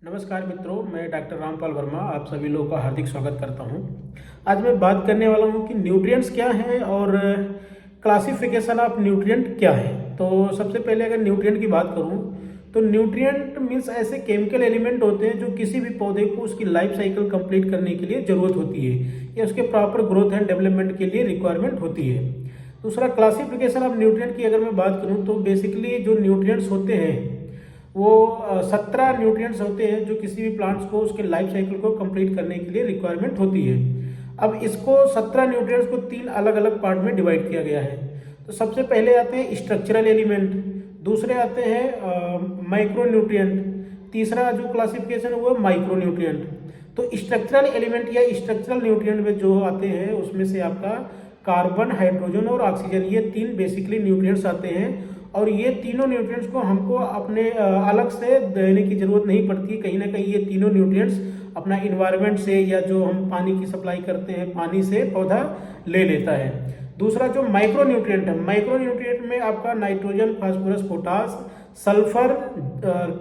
नमस्कार मित्रों, मैं डॉक्टर रामपाल वर्मा आप सभी लोगों का हार्दिक स्वागत करता हूं। आज मैं बात करने वाला हूं कि न्यूट्रिएंट्स क्या हैं और क्लासिफिकेशन ऑफ न्यूट्रिएंट क्या है। तो सबसे पहले अगर न्यूट्रिएंट की बात करूं तो न्यूट्रिएंट मीन्स ऐसे केमिकल एलिमेंट होते हैं जो किसी भी पौधे को उसकी लाइफ साइकिल कंप्लीट करने के लिए ज़रूरत होती है या उसके प्रॉपर ग्रोथ एंड डेवलपमेंट के लिए रिक्वायरमेंट होती है। दूसरा, क्लासिफिकेशन ऑफ न्यूट्रिएंट की अगर मैं बात करूँ तो बेसिकली जो न्यूट्रिएंट्स होते हैं वो 17 न्यूट्रिएंट्स होते हैं जो किसी भी प्लांट्स को उसके लाइफ साइकिल को कंप्लीट करने के लिए रिक्वायरमेंट होती है। अब इसको 17 न्यूट्रिएंट्स को 3 अलग अलग पार्ट में डिवाइड किया गया है। तो सबसे पहले आते हैं स्ट्रक्चरल एलिमेंट, दूसरे आते हैं माइक्रो न्यूट्रिएंट, तीसरा जो क्लासिफिकेशन है वो माइक्रो न्यूट्रिएंट। तो स्ट्रक्चरल एलिमेंट या स्ट्रक्चरल न्यूट्रिएंट में जो आते हैं उसमें से आपका कार्बन, हाइड्रोजन और ऑक्सीजन, ये 3 बेसिकली न्यूट्रिएंट्स आते हैं। और ये तीनों न्यूट्रिएंट्स को हमको अपने अलग से देने की ज़रूरत नहीं पड़ती। कहीं ना कहीं ये तीनों न्यूट्रिएंट्स अपना इन्वायरमेंट से या जो हम पानी की सप्लाई करते हैं पानी से पौधा ले लेता है। दूसरा जो माइक्रो न्यूट्रिएंट है, माइक्रो न्यूट्रिएंट में आपका nitrogen, phosphorus, potash, sulphur,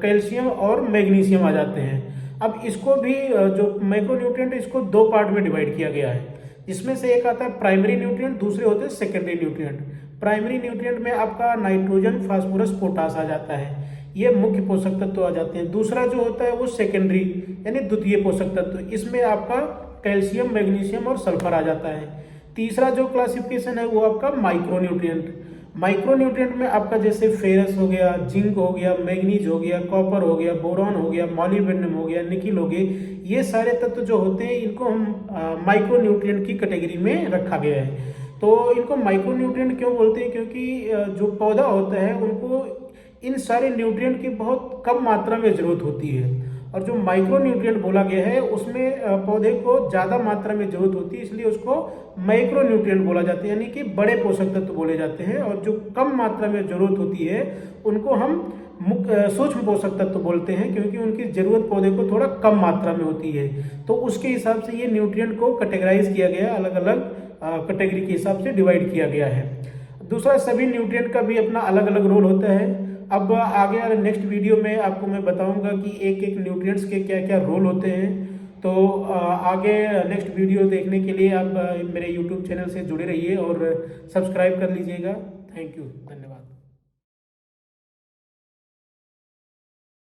calcium और मैग्नीशियम आ जाते हैं। अब इसको भी जो माइक्रो न्यूट्रिएंट इसको 2 पार्ट में डिवाइड किया गया है, जिसमें से एक आता है प्राइमरी न्यूट्रिएंट, दूसरे होते हैं सेकेंडरी न्यूट्रिएंट। प्राइमरी न्यूट्रिएंट में आपका नाइट्रोजन, फास्फोरस, पोटास आ जाता है, ये मुख्य पोषक तत्व आ जाते हैं। दूसरा जो होता है वो सेकेंडरी यानी द्वितीय पोषक तत्व, इसमें आपका कैल्शियम, मैग्नीशियम और सल्फर आ जाता है। तीसरा जो क्लासिफिकेशन है वो आपका माइक्रो न्यूट्रिएंट। माइक्रो न्यूट्रिएंट में आपका जैसे फेरस हो गया, जिंक हो गया, मैग्नीज हो गया, कॉपर हो गया, बोरॉन हो गया, मॉलिब्डेनम हो गया, निकिल हो गए, ये सारे तत्व जो होते हैं इनको हम माइक्रो न्यूट्रिएंट की कैटेगरी में रखा गया है। तो इनको माइक्रो न्यूट्रिएंट क्यों बोलते हैं? क्योंकि जो पौधा होता है उनको इन सारे न्यूट्रिएंट की बहुत कम मात्रा में जरूरत होती है, और जो माइक्रो न्यूट्रिएंट बोला गया है उसमें पौधे को ज़्यादा मात्रा में जरूरत होती है, इसलिए उसको माइक्रो न्यूट्रिएंट बोला जाता है, यानी कि बड़े पोषक तत्व बोले जाते हैं। और जो कम मात्रा में जरूरत होती है उनको हम सूक्ष्म पोषक तत्व बोलते हैं, क्योंकि उनकी जरूरत पौधे को थोड़ा कम मात्रा में होती है। तो उसके हिसाब से ये न्यूट्रिएंट को कैटेगराइज किया गया, अलग अलग कैटेगरी के हिसाब से डिवाइड किया गया है। दूसरा, सभी न्यूट्रिएंट का भी अपना अलग अलग रोल होता है। अब आगे नेक्स्ट वीडियो में आपको मैं बताऊंगा कि एक एक न्यूट्रिएंट्स के क्या क्या रोल होते हैं। तो आगे नेक्स्ट वीडियो देखने के लिए आप मेरे यूट्यूब चैनल से जुड़े रहिए और सब्सक्राइब कर लीजिएगा। थैंक यू, धन्यवाद।